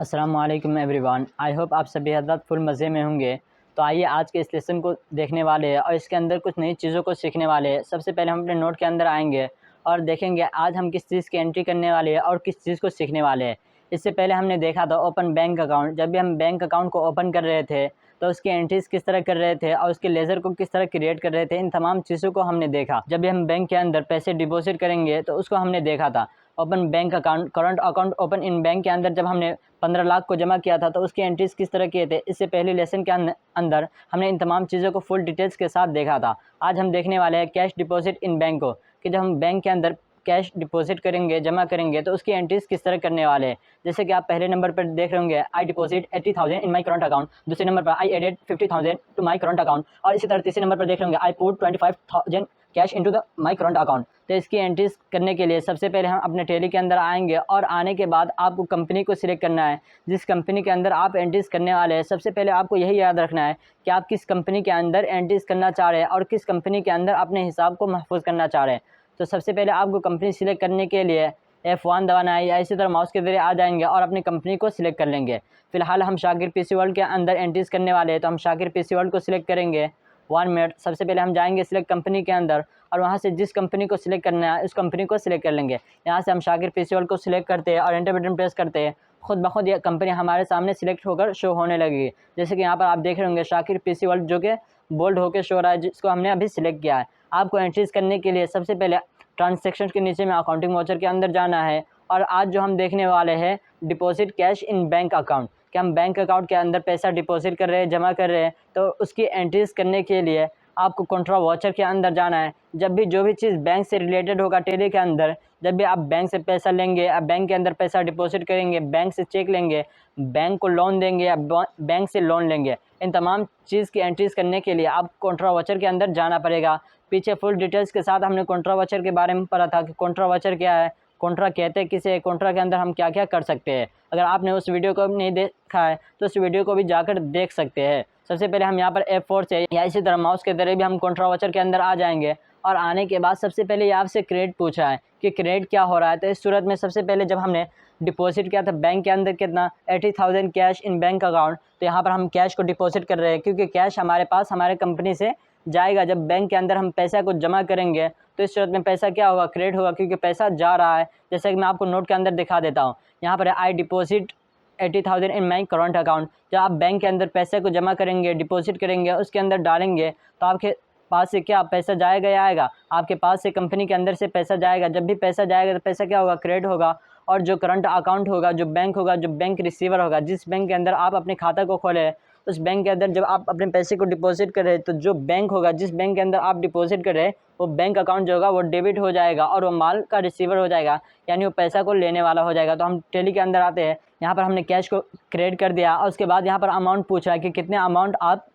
अस्सलाम वालेकुम everyone. I hope आप सभी हज़रात फुल मज़े में होंगे। तो आइए आज के इस लेसन को देखने वाले हैं और इसके अंदर कुछ नई चीज़ों को सीखने वाले हैं। सबसे पहले हम अपने नोट के अंदर आएंगे और देखेंगे आज हम किस चीज़ की एंट्री करने वाले हैं और किस चीज़ को सीखने वाले हैं। इससे पहले हमने देखा था ओपन बैंक अकाउंट। जब भी हम बैंक अकाउंट को ओपन कर रहे थे तो उसकी एंट्रीज़ किस तरह कर रहे थे और उसके लेज़र को किस तरह क्रिएट कर रहे थे, इन तमाम चीज़ों को हमने देखा। जब भी हम बैंक के अंदर पैसे डिपॉजिट करेंगे तो उसको हमने देखा था। Open bank account, current account open in bank के अंदर जब हमने 15 लाख को जमा किया था तो उसकी एंट्रीज़ किस तरह किए थे, इससे पहले लेसन के अंदर हमने इन तमाम चीज़ों को फुल डिटेल्स के साथ देखा था। आज हम देखने वाले हैं कैश डिपॉजिट इन बैंक को, कि जब हम बैंक के अंदर कैश डिपॉजिट करेंगे, जमा करेंगे तो उसकी एंट्रीज़ किस तरह करने वाले हैं। जैसे कि आप पहले नंबर पर देख रहे होंगे, I deposit 80,000 in my current account. दूसरे नंबर पर I added 50,000 to my current account. और इसी तरह तीसरे नंबर पर देख रहे होंगे, I put 25,000 cash into the my current account. तो इसकी एंट्रीज करने के लिए सबसे पहले हम अपने टैली के अंदर आएंगे और आने के बाद आपको कंपनी को सिलेक्ट करना है जिस कंपनी के अंदर आप एंट्रीज करने वाले हैं। सबसे पहले आपको यही याद रखना है कि आप किस कंपनी के अंदर एंट्रीज करना चाह रहे हैं और किस कंपनी के अंदर अपने हिसाब को महफूज करना चाह रहे हैं। तो सबसे पहले आपको कंपनी सिलेक्ट करने के लिए F1 दबाना है या इसी तरह माउस के जरिए आ जाएंगे और अपनी कंपनी को सिलेक्ट कर लेंगे। फिलहाल हम शाकिर पीसी वर्ल्ड के अंदर एंट्रीज करने वाले हैं तो हम शाकिर पीसी वर्ल्ड को सिलेक्ट करेंगे। 1 मिनट। सबसे पहले हम जाएंगे सिलेक्ट कंपनी के अंदर और वहाँ से जिस कंपनी को सिलेक्ट करना है उस कंपनी को सिलेक्ट कर लेंगे। यहाँ से हम शाकिर पीसी वर्ल्ड को सिलेक्ट करते हैं और एंटर बटन प्रेस करते हैं। खुद ब खुद ये कंपनी हमारे सामने सिलेक्ट होकर शो होने लगेगी। जैसे कि यहाँ पर आप देख रहे होंगे शाकिर पीसी वर्ल्ड जो कि बोल्ड होकर शो हो रहा है, जिसको हमने अभी सिलेक्ट किया है। आपको एंट्रीज करने के लिए सबसे पहले ट्रांजैक्शन के नीचे में अकाउंटिंग वाउचर के अंदर जाना है और आज जो हम देखने वाले हैं deposit cash in bank account, कि हम बैंक अकाउंट के अंदर पैसा डिपॉजिट कर रहे हैं, जमा कर रहे हैं। तो उसकी एंट्रीज करने के लिए आपको कंट्रोल वाउचर के अंदर जाना है। जब भी जो भी चीज़ बैंक से रिलेटेड होगा टैली के अंदर, जब भी आप बैंक से पैसा लेंगे, आप बैंक के अंदर पैसा डिपॉजिट करेंगे, बैंक से चेक लेंगे, बैंक को लोन देंगे या बैंक से लोन लेंगे, इन तमाम चीज़ की एंट्रीज करने के लिए आपको कंट्रोल वाउचर के अंदर जाना पड़ेगा। पीछे फुल डिटेल्स के साथ हमने कॉन्ट्रा वाउचर के बारे में पढ़ा था कि कॉन्ट्रा वाउचर क्या है, कॉन्ट्रा कहते हैं किसे, कॉन्ट्रा के अंदर हम क्या क्या कर सकते हैं। अगर आपने उस वीडियो को नहीं देखा है तो उस वीडियो को भी जाकर देख सकते हैं। सबसे पहले हम यहाँ पर F4 से या इसी तरह माउस के जरिए भी हम कॉन्ट्रा वाउचर के अंदर आ जाएंगे और आने के बाद सबसे पहले ये आपसे क्रेडिट पूछा है कि क्रेडिट क्या हो रहा है। तो इस सूरत में सबसे पहले जब हमने डिपॉजिट किया था बैंक के अंदर कितना 80,000 कैश इन बैंक अकाउंट, तो यहाँ पर हम कैश को डिपॉजिट कर रहे हैं क्योंकि कैश हमारे पास हमारे कंपनी से जाएगा। जब बैंक के अंदर हम पैसा को जमा करेंगे तो इस सूरत में पैसा क्या होगा, क्रेडिट होगा, क्योंकि पैसा जा रहा है। जैसे कि मैं आपको नोट के अंदर दिखा देता हूँ, यहाँ पर I deposit 80,000 in my current account. जब आप बैंक के अंदर पैसे को जमा करेंगे, डिपॉजिट करेंगे, उसके अंदर डालेंगे तो आपके पास से क्या पैसा जाएगा या आएगा, आपके पास से कंपनी के अंदर से पैसा जाएगा। जब भी पैसा जाएगा तो पैसा क्या होगा, क्रेडिट होगा। और जो करंट अकाउंट होगा, जो बैंक होगा, जो बैंक रिसीवर होगा, जिस बैंक के अंदर आप अपने खाता को खोले, उस बैंक के अंदर जब आप अपने पैसे को डिपॉजिट कर रहे हैं तो जो बैंक होगा, जिस बैंक के अंदर आप डिपॉजिट कर रहे हैं, वो बैंक अकाउंट जो होगा वो डेबिट हो जाएगा और वो माल का रिसीवर हो जाएगा, यानी वो पैसा को लेने वाला हो जाएगा। तो हम टैली के अंदर आते हैं, यहाँ पर हमने कैश को क्रेडिट कर दिया और उसके बाद यहाँ पर अमाउंट पूछ रहा है कि कितने अमाउंट आप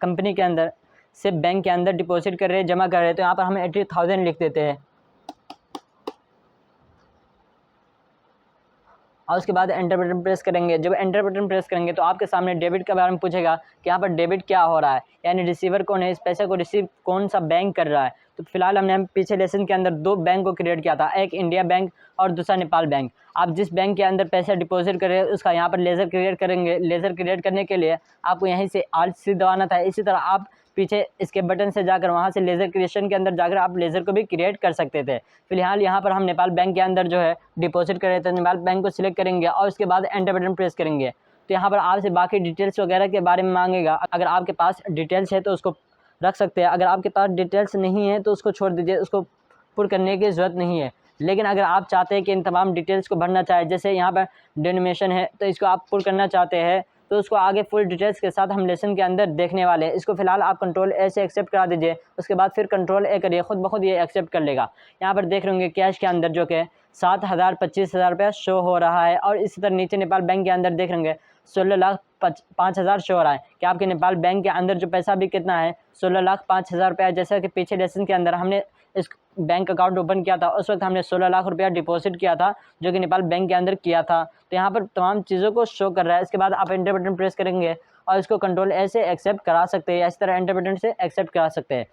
कंपनी के अंदर से बैंक के अंदर डिपॉजिट कर रहे हैं, जमा कर रहे हैं। तो यहाँ पर हम 80,000 लिख देते हैं और उसके बाद एंटर बटन प्रेस करेंगे। जब एंटर बटन प्रेस करेंगे तो आपके सामने डेबिट के बारे में पूछेगा कि यहाँ पर डेबिट क्या हो रहा है, यानी रिसीवर कौन है, इस पैसे को रिसीव कौन सा बैंक कर रहा है। तो फिलहाल हमने पीछे लेसन के अंदर 2 बैंक को क्रिएट किया था, एक इंडिया बैंक और दूसरा नेपाल बैंक। आप जिस बैंक के अंदर पैसा डिपॉजिट कर रहे हैं उसका यहाँ पर लेज़र क्रिएट करेंगे। लेज़र क्रिएट करने के लिए आपको यहीं से Alt+C दबाना था। इसी तरह आप पीछे इसके बटन से जाकर वहाँ से लेज़र क्रिएशन के अंदर जाकर आप लेज़र को भी क्रिएट कर सकते थे। फिलहाल यहाँ पर हम नेपाल बैंक के अंदर जो है डिपॉजिट कर रहे थे, नेपाल बैंक को सिलेक्ट करेंगे और उसके बाद एंटर बटन प्रेस करेंगे। तो यहाँ पर आपसे बाकी डिटेल्स वगैरह के बारे में मांगेगा। अगर आपके पास डिटेल्स है तो उसको रख सकते हैं, अगर आपके पास डिटेल्स नहीं है तो उसको छोड़ दीजिए, उसको पुर करने की ज़रूरत नहीं है। लेकिन अगर आप चाहते हैं कि इन तमाम डिटेल्स को भरना चाहे, जैसे यहाँ पर डेनोमिनेशन है तो इसको आप पुर करना चाहते हैं, तो उसको आगे फुल डिटेल्स के साथ हम लेसन के अंदर देखने वाले हैं। इसको फिलहाल आप कंट्रोल ए से एक्सेप्ट करा दीजिए, उसके बाद फिर कंट्रोल ए करिए, खुद ब खुद ये एक्सेप्ट कर लेगा। यहाँ पर देख रहे होंगे कैश के अंदर जो कि 7,000 25,000 रुपया शो हो रहा है और इसी तरह नीचे नेपाल बैंक के अंदर देख रहे 16,05,000 शो हो रहा है कि आपके नेपाल बैंक के अंदर जो पैसा भी कितना है, 16,05,000 रुपया। जैसा कि पीछे लेसन के अंदर हमने इस बैंक अकाउंट ओपन किया था, उस वक्त हमने 16 लाख रुपया डिपॉजिट किया था जो कि नेपाल बैंक के अंदर किया था। तो यहाँ पर तमाम चीज़ों को शो कर रहा है। इसके बाद आप एंटर बटन प्रेस करेंगे और इसको कंट्रोल ए से एक्सेप्ट करा सकते हैं या इस तरह एंटर बटन से एक्सेप्ट करा सकते हैं।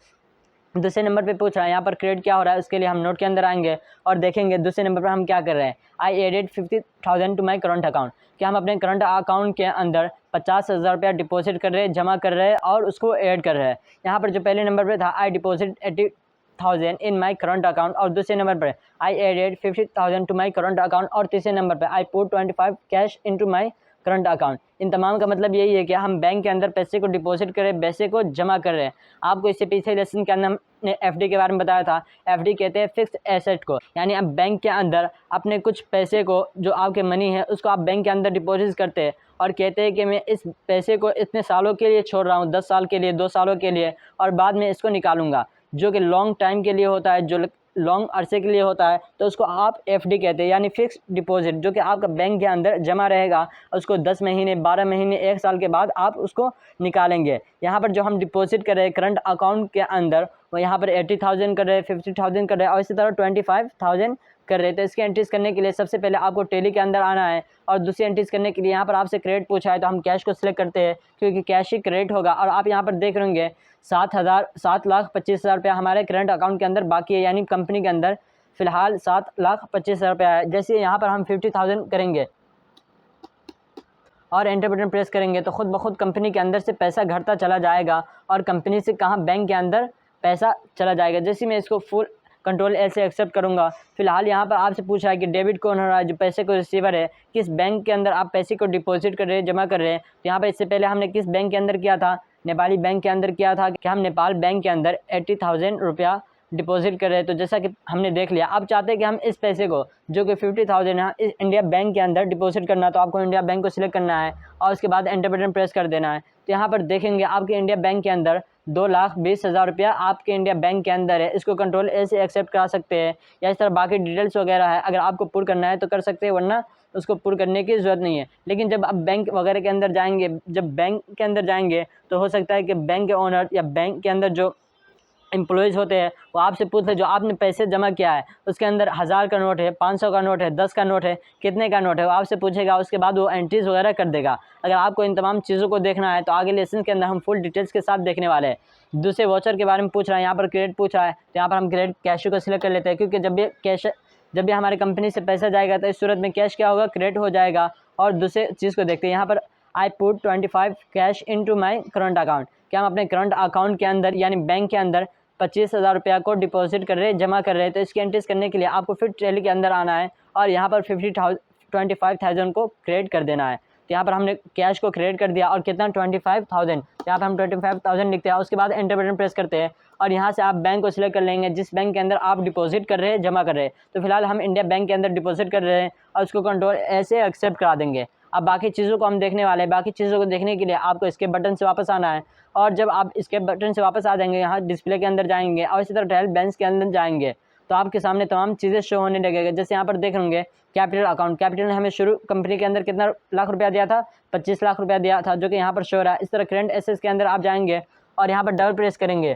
दूसरे नंबर पे पूछ रहा है यहाँ पर क्रेडिट क्या हो रहा है, उसके लिए हम नोट के अंदर आएंगे और देखेंगे दूसरे नंबर पर हम क्या कर रहे हैं। I added 50,000 to my current account, कि हम अपने करंट अकाउंट के अंदर 50,000 रुपया डिपॉजिट कर रहे हैं, जमा कर रहे हैं और उसको ऐड कर रहे हैं। यहाँ पर जो पहले नंबर पे था I deposit 80,000 in my current account, और दूसरे नंबर पर I added 50,000 to my current account, और तीसरे नंबर पर I put 25 cash into my current account. इन तमाम का मतलब यही है कि हम बैंक के अंदर पैसे को डिपॉजिट करें, पैसे को जमा कर रहे हैं। आपको इससे पीछे लेसन के अंदर हमने एफडी के बारे में बताया था। एफडी कहते हैं फिक्स्ड एसेट को, यानी आप बैंक के अंदर अपने कुछ पैसे को, जो आपके मनी है, उसको आप बैंक के अंदर डिपॉजिट करते हैं और कहते हैं कि मैं इस पैसे को इतने सालों के लिए छोड़ रहा हूँ, 10 साल के लिए, 2 सालों के लिए, और बाद में इसको निकालूंगा, जो कि लॉन्ग टाइम के लिए होता है, जो लॉन्ग अरसे के लिए होता है, तो उसको आप एफडी कहते हैं, यानी फिक्स डिपॉजिट, जो कि आपका बैंक के अंदर जमा रहेगा। उसको 10 महीने, 12 महीने, 1 साल के बाद आप उसको निकालेंगे। यहाँ पर जो हम डिपॉजिट कर रहे हैं करंट अकाउंट के अंदर, वो यहाँ पर 80,000 कर रहे हैं, 50,000 कर रहे हैं और इसी तरह 25,000 कर रहे थे। इसकी एंट्रीज करने के लिए सबसे पहले आपको टेली के अंदर आना है, और दूसरी एंट्रीज करने के लिए यहाँ पर आपसे क्रेडिट पूछा है तो हम कैश को सिलेक्ट करते हैं, क्योंकि कैश ही क्रेडिट होगा। और आप यहाँ पर देख रहे होंगे 7,25,000 रुपया हमारे करंट अकाउंट के अंदर बाकी है, यानी कंपनी के अंदर फिलहाल 7,25,000 रुपया है। जैसे यहाँ पर हम 50,000 करेंगे और एंटर बटन प्रेस करेंगे तो खुद ब खुद कंपनी के अंदर से पैसा घटता चला जाएगा, और कंपनी से कहाँ, बैंक के अंदर पैसा चला जाएगा। जैसे मैं इसको फुल कंट्रोल एल से एक्सेप्ट करूंगा। फिलहाल यहाँ पर आपसे पूछा है कि डेबिट कौन हो रहा है, जो पैसे को रिसीवर है, किस बैंक के अंदर आप पैसे को डिपॉजिट कर रहे हैं, जमा कर रहे हैं। तो यहाँ पर इससे पहले हमने किस बैंक के अंदर किया था, नेपाली बैंक के अंदर किया था, कि हम नेपाल बैंक के अंदर 80,000 रुपया डिपॉजिट कर रहे हैं। तो जैसा कि हमने देख लिया, अब चाहते हैं कि हम इस पैसे को, जो कि 50,000 है, इस इंडिया बैंक के अंदर डिपॉजिट करना है, तो आपको इंडिया बैंक को सिलेक्ट करना है और उसके बाद एंटर बटन प्रेस कर देना है। तो यहाँ पर देखेंगे आपके इंडिया बैंक के अंदर 2,20,000 रुपया आपके इंडिया बैंक के अंदर है। इसको कंट्रोल ए से एक्सेप्ट करा सकते हैं, या इस तरह बाकी डिटेल्स वगैरह है, अगर आपको पुर करना है तो कर सकते हैं, वरना उसको पुर करने की ज़रूरत नहीं है। लेकिन जब आप बैंक वगैरह के अंदर जाएंगे, जब बैंक के अंदर जाएंगे तो हो सकता है कि बैंक के ओनर या बैंक के अंदर जो एम्प्लॉयज़ होते हैं वो आपसे पूछते हैं जो आपने पैसे जमा किया है उसके अंदर 1000 का नोट है, 500 का नोट है, 10 का नोट है, कितने का नोट है, वो आपसे पूछेगा। उसके बाद वो एंट्रीज वगैरह कर देगा। अगर आपको इन तमाम चीज़ों को देखना है तो आगे लेसन के अंदर हम फुल डिटेल्स के साथ देखने वाले हैं। दूसरे वॉचर के बारे में पूछ रहा है, यहाँ पर क्रेडिट पूछा है तो यहाँ पर हम क्रेडिट कैश को सिलेक्ट कर लेते हैं, क्योंकि जब भी हमारी कंपनी से पैसा जाएगा तो इस सूरत में कैश क्या होगा, क्रेडिट हो जाएगा। और दूसरे चीज़ को देखते हैं, यहाँ पर I put 25 cash into my current account, क्या हम अपने करंट अकाउंट के अंदर यानी बैंक के अंदर 25,000 रुपया को डिपॉजिट कर रहे हैं, जमा कर रहे हैं। तो इसकी एंट्रीज करने के लिए आपको फिर टैली के अंदर आना है और यहाँ पर 25,000 को क्रेडिट कर देना है। तो यहाँ पर हमने कैश को क्रेडिट कर दिया और कितना 25,000, यहाँ पर हम 25,000 लिखते हैं। उसके बाद एंटर बटन प्रेस करते हैं और यहाँ से आप बैंक को सिलेक्ट कर लेंगे जिस बैंक के अंदर आप डिपॉजिट कर रहे हैं, जमा कर रहे हैं। तो फिलहाल हम इंडिया बैंक के अंदर डिपॉजिट कर रहे हैं और उसको कंट्रोल ऐसे एक्सेप्ट करा देंगे। अब बाकी चीज़ों को हम देखने वाले हैं। बाकी चीज़ों को देखने के लिए आपको इसके बटन से वापस आना है और जब आप इसके बटन से वापस आ जाएंगे, यहाँ डिस्प्ले के अंदर जाएंगे और इसी तरह ट्रायल बैलेंस के अंदर जाएंगे तो आपके सामने तमाम चीज़ें शो होने लगेगा। जैसे यहाँ पर देख होंगे कैपिटल अकाउंट, कैपिटल ने हमें शुरू कंपनी के अंदर कितना लाख रुपया दिया था, 25 लाख रुपया दिया था, जो कि यहाँ पर शो हो रहा है। इस तरह करंट एसेट्स के अंदर आप जाएंगे और यहाँ पर डबल प्रेस करेंगे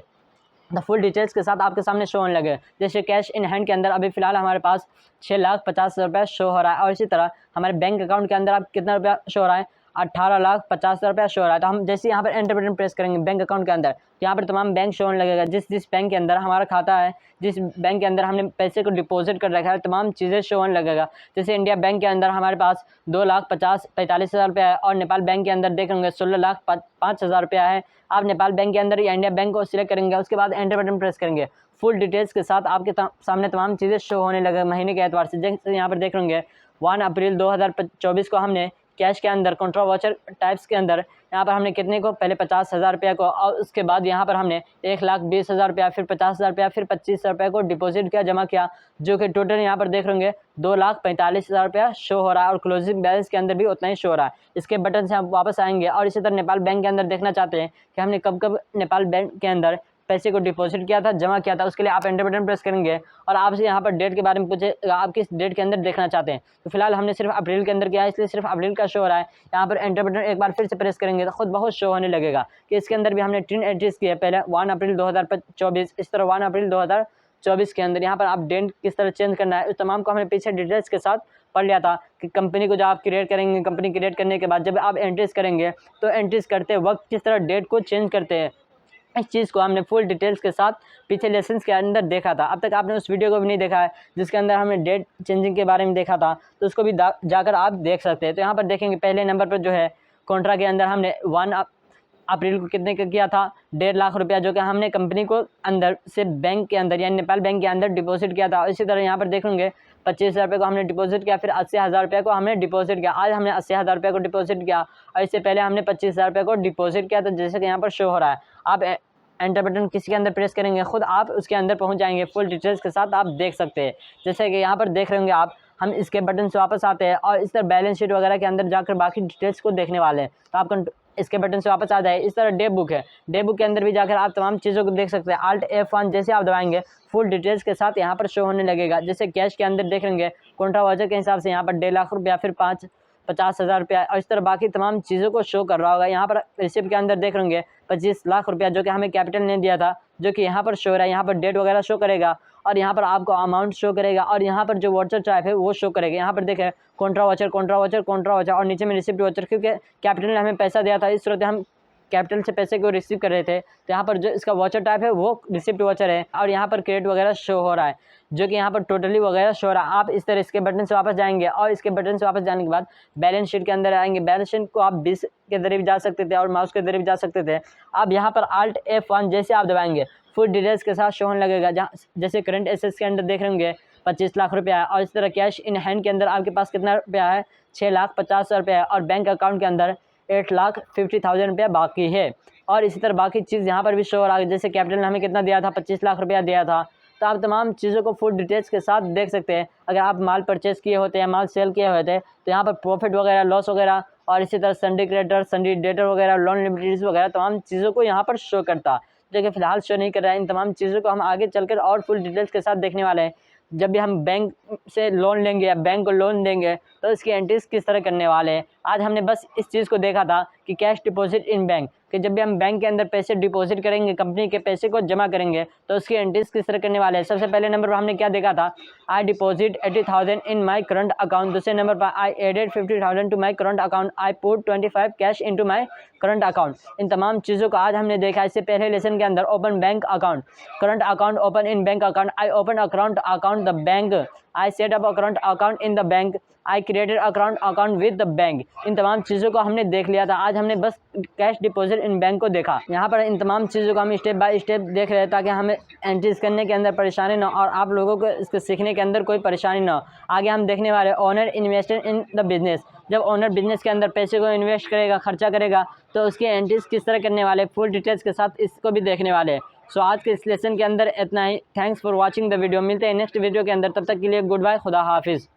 द फुल डिटेल्स के साथ आपके सामने शो होने लगे। जैसे कैश इन हैंड के अंदर अभी फिलहाल हमारे पास 6,50,000 रुपया शो हो रहा है और इसी तरह हमारे बैंक अकाउंट के अंदर आप कितना रुपया शो हो रहा है, 18,50,000 रुपया शो हो रहा है। तो हम जैसे यहाँ पर एंटर बटन प्रेस करेंगे बैंक अकाउंट के अंदर, तो यहाँ पर तमाम बैंक शो होने लगेगा। जिस बैंक के अंदर हमारा खाता है, जिस बैंक के अंदर हमने पैसे को डिपॉजिट कर रखा है, तमाम चीज़ें शो होने लगेगा। जैसे इंडिया बैंक के अंदर हमारे पास 2,45,000 रुपया है और नेपाल बैंक के अंदर देखेंगे 16,05,000 रुपया है। आप नेपाल बैंक के अंदर या इंडिया बैंक को सिलेक्ट करेंगे, उसके बाद एंटर बटन प्रेस करेंगे। फुल डिटेल्स के साथ आपके सामने तमाम चीज़ें शो होने लगे महीने के एतबार से। जैसे यहाँ पर देख लेंगे 1 अप्रैल 2024 को हमने कैश के अंदर कंट्रा वाचर टाइप्स के अंदर यहाँ पर हमने कितने को, पहले 50,000 रुपया को और उसके बाद यहाँ पर हमने 1,20,000 रुपया, फिर 50,000 रुपया, फिर 25,000 रुपया को डिपॉजिट किया, जमा किया, जो कि टोटल यहाँ पर देख लेंगे 2,45,000 रुपया शो हो रहा है और क्लोजिंग बैलेंस के अंदर भी उतना ही शो हो रहा है। इसके बटन से हम वापस आएंगे और इसी तरह नेपाल बैंक के अंदर देखना चाहते हैं कि हमने कब कब नेपाल बैंक के अंदर पैसे को डिपॉजिट किया था, जमा किया था। उसके लिए आप एंटर बटन प्रेस करेंगे और आपसे यहाँ पर डेट के बारे में पूछेगा, आप किस डेट के अंदर देखना चाहते हैं। तो फिलहाल हमने सिर्फ अप्रैल के अंदर किया है, इसलिए सिर्फ अप्रैल का शो हो रहा है। यहाँ पर एंटर बटन एक बार फिर से प्रेस करेंगे तो खुद बहुत शो होने लगेगा कि इसके अंदर भी हमने 3 एंट्रीज की है। पहले 1 अप्रैल 2024, इस तरह 1 अप्रैल 2024 के अंदर यहाँ पर आप डेट किस तरह चेंज करना है, उस तमाम को हमने पीछे डिटेल्स के साथ पढ़ लिया था कि कंपनी को जब आप क्रिएट करेंगे, कंपनी क्रिएट करने के बाद जब आप एंट्रीज करेंगे तो एंट्रीज करते वक्त किस तरह डेट को चेंज करते हैं। इस चीज़ को हमने फुल डिटेल्स के साथ पीछे लेसन्स के अंदर देखा था। अब तक आपने उस वीडियो को भी नहीं देखा है जिसके अंदर हमने डेट चेंजिंग के बारे में देखा था, तो उसको भी जाकर आप देख सकते हैं। तो यहाँ पर देखेंगे पहले नंबर पर जो है कॉन्ट्रा के अंदर हमने 1 अप्रैल को कितने का किया था, 1.5 लाख रुपया, जो कि हमने कंपनी को अंदर से बैंक के अंदर यानी नेपाल बैंक के अंदर डिपॉजिट किया था। इसी तरह यहाँ पर देखेंगे 25,000 रुपये को हमने डिपॉजिट किया, फिर 80,000 रुपये को हमने डिपॉजिट किया। आज हमने 80,000 रुपये को डिपॉजिट किया और इससे पहले हमने 25,000 रुपये को डिपॉजिट किया था, जैसे कि यहाँ पर शो हो रहा है। आप एंटर बटन किसी के अंदर प्रेस करेंगे, खुद आप उसके अंदर पहुंच जाएंगे, फुल डिटेल्स के साथ आप देख सकते हैं। जैसे कि यहाँ पर देख रहे होंगे आप, हम इसके बटन से वापस आते हैं और इस तरह बैलेंस शीट वगैरह के अंदर जाकर बाकी डिटेल्स को देखने वाले हैं। तो आप इसके बटन से वापस आ जाए। इस तरह डे बुक है, डे बुक के अंदर भी जाकर आप तमाम चीज़ों को देख सकते हैं। Alt F1 जैसे आप दबाएंगे फुल डिटेल्स के साथ यहाँ पर शो होने लगेगा। जैसे कैश के अंदर देख लेंगे कॉन्ट्रा वाउचर के हिसाब से यहाँ पर 1.5 लाख रुपया, फिर 50,000 रुपया और इस तरह बाकी तमाम चीज़ों को शो कर रहा होगा। यहाँ पर रिसिप्ट के अंदर देख लेंगे 25 लाख रुपया, जो कि हमें कैपिटल ने दिया था, जो कि यहाँ पर शो हो रहा है। यहाँ पर डेट वगैरह शो करेगा और यहाँ पर आपको अमाउंट शो करेगा और यहाँ पर जो वाउचर टाइप है वो शो करेगा। यहाँ पर देखें Contra voucher, Contra voucher, Contra voucher और नीचे में रिसिप्ट वाउचर, क्योंकि कैपिटल ने हमें पैसा दिया था, इस सूरत हम कैपिटल से पैसे को रिसीव कर रहे थे। तो यहाँ पर जो इसका वाउचर टाइप है वो रिसिप्ट वाउचर है और यहाँ पर क्रेडिट वगैरह शो हो रहा है, जो कि यहाँ पर टोटली वगैरह शो हो रहा है। आप इस तरह इसके बटन से वापस जाएंगे और इसके बटन से वापस जाने के बाद बैलेंस शीट के अंदर आएंगे। बैलेंस शीट को आप 20 के जरिए भी जा सकते थे और माउस के जरिए भी जा सकते थे। अब यहाँ पर Alt F1 जैसे आप दबाएंगे फुल डिटेल्स के साथ शो होने लगेगा। जहाँ जैसे करंट एसेट्स के अंदर देख होंगे 25 लाख रुपया है और इस तरह कैश इन हैंड के अंदर आपके पास कितना रुपया है, 6,50,000 रुपया है और बैंक अकाउंट के अंदर 8,50,000 रुपया बाकी है। और इसी तरह बाकी चीज़ यहाँ पर भी शो हो रहा है, जैसे कैपिटल ने हमें कितना दिया था, 25 लाख रुपया दिया था। तो आप तमाम चीज़ों को फुल डिटेल्स के साथ देख सकते हैं। अगर आप माल परचेस किए होते हैं, माल सेल किए होते हैं, तो यहाँ पर प्रॉफिट वगैरह, लॉस वगैरह और इसी तरह सन्डी क्रेडिटर, सन्डी डेटर वगैरह, लोन लिमिटेड वगैरह तमाम चीज़ों को यहाँ पर शो करता, जो कि फिलहाल शो नहीं कर रहा है। इन तमाम चीज़ों को हम आगे चलकर और फुल डिटेल्स के साथ देखने वाले हैं। जब भी हम बैंक से लोन लेंगे या बैंक को लोन देंगे तो इसकी एंट्रीज किस तरह करने वाले हैं। आज हमने बस इस चीज़ को देखा था कि कैश डिपॉजिट इन बैंक, कि जब भी हम बैंक के अंदर पैसे डिपॉजिट करेंगे, कंपनी के पैसे को जमा करेंगे, तो उसकी एंट्रीज किस तरह करने वाले हैं। सबसे पहले नंबर पर हमने क्या देखा था, I deposit 80,000 in my current account. दूसरे नंबर पर I added 50,000 to my current account, I put 25 cash into my current account. इन तमाम चीज़ों को आज हमने देखा। इससे पहले लेसन के अंदर open bank account, current account open in bank account, I open account account the bank, I set up current account in the bank, I created current account with the bank. इन तमाम चीज़ों को हमने देख लिया था। आज हमने बस कैश डिपॉजिट इन बैंक को देखा। यहाँ पर इन तमाम चीज़ों को हम स्टेप बाय स्टेप देख रहे हैं ताकि हमें एंट्रीज करने के अंदर परेशानी ना हो और आप लोगों को इसको सीखने के अंदर कोई परेशानी ना हो। आगे हम देखने वाले owner invested in the business. जब ओनर बिजनेस के अंदर पैसे को इन्वेस्ट करेगा, खर्चा करेगा, तो उसकी एंट्रीज किस तरह करने वाले, फुल डिटेल्स के साथ इसको भी देखने वाले हैं। सो आज के इस लेसन के अंदर इतना ही। Thanks for watching the video. मिलते हैं नेक्स्ट वीडियो के अंदर, तब तक के लिए गुड बाय, खुदा हाफिज़।